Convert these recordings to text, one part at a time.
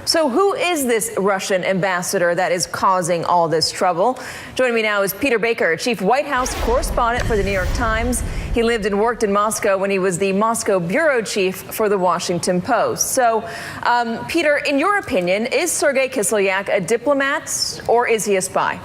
So who is this Russian ambassador that is causing all this trouble? Joining me now is Peter Baker, chief White House correspondent for the New York Times. He lived and worked in Moscow when he was the Moscow bureau chief for the Washington Post. So, Peter, in your opinion, is Sergey Kislyak a diplomat or is he a spy?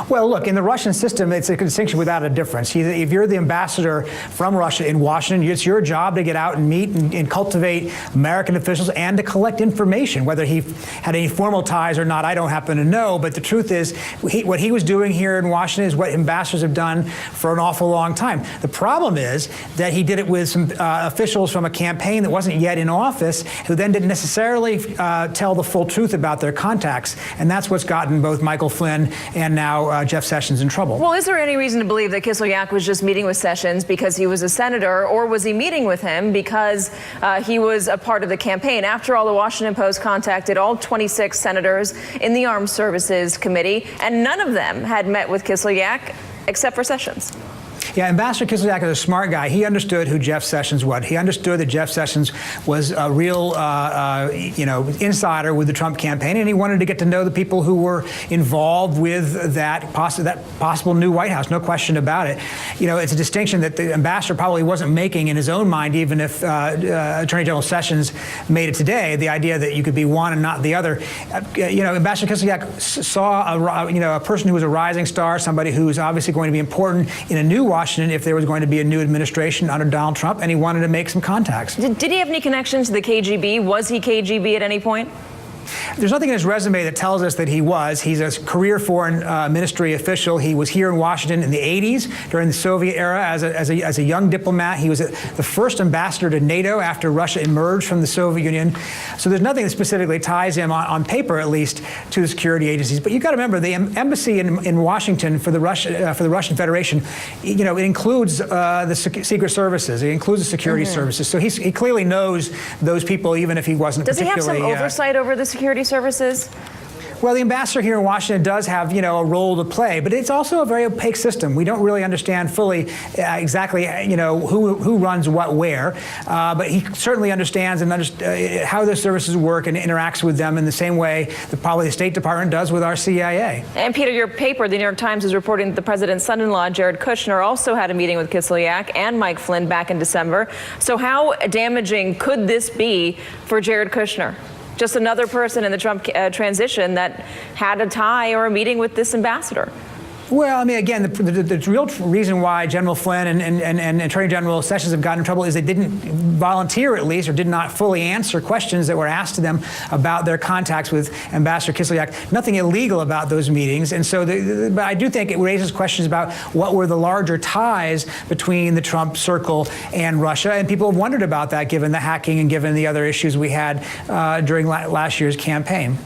Well, look, in the Russian system, it's a distinction without a difference. If you're the ambassador from Russia in Washington, it's your job to get out and meet and cultivate American officials and to collect information. Whether he had any formal ties or not, I don't happen to know. But the truth is, what he was doing here in Washington is what ambassadors have done for an awful long time. The problem is that he did it with some officials from a campaign that wasn't yet in office, who then didn't necessarily tell the full truth about their contacts. And that's what's gotten both Michael Flynn and now Jeff Sessions in trouble. Well, is there any reason to believe that Kislyak was just meeting with Sessions because he was a senator, or was he meeting with him because he was a part of the campaign? After all, the Washington Post contacted all 26 senators in the Armed Services Committee, and none of them had met with Kislyak except for Sessions. Yeah, Ambassador Kislyak is a smart guy. He understood who Jeff Sessions was. He understood that Jeff Sessions was a real, insider with the Trump campaign, and he wanted to get to know the people who were involved with that possible new White House. No question about it. You know, it's a distinction that the ambassador probably wasn't making in his own mind, even if Attorney General Sessions made it today. The idea that you could be one and not the other. Ambassador Kislyak saw a person who was a rising star, somebody who was obviously going to be important in a new Washington if there was going to be a new administration under Donald Trump, and he wanted to make some contacts. Did he have any connection to the KGB? Was he KGB at any point? There's nothing in his resume that tells us that he was. He's a career foreign ministry official. He was here in Washington in the 80s during the Soviet era as a young diplomat. He was the first ambassador to NATO after Russia emerged from the Soviet Union. So there's nothing that specifically ties him, on paper at least, to the security agencies. But you've got to remember, the embassy in Washington for the Russian Federation, it includes the secret services. It includes the security services. So he clearly knows those people, even if he wasn't particularly. Does he have some oversight over the security services? Well, the ambassador here in Washington does have, a role to play, but it's also a very opaque system. We don't really understand fully exactly, who runs what where, but he certainly understands how the services work and interacts with them in the same way that probably the State Department does with our CIA. And Peter, your paper, the New York Times, is reporting that the president's son-in-law, Jared Kushner, also had a meeting with Kislyak and Mike Flynn back in December. So how damaging could this be for Jared Kushner? Just another person in the Trump transition that had a tie or a meeting with this ambassador. Well, I mean, again, the real reason why General Flynn and Attorney General Sessions have gotten in trouble is they didn't volunteer, at least, or did not fully answer questions that were asked to them about their contacts with Ambassador Kislyak. Nothing illegal about those meetings. And so, but I do think it raises questions about what were the larger ties between the Trump circle and Russia. And people have wondered about that, given the hacking and given the other issues we had during last year's campaign.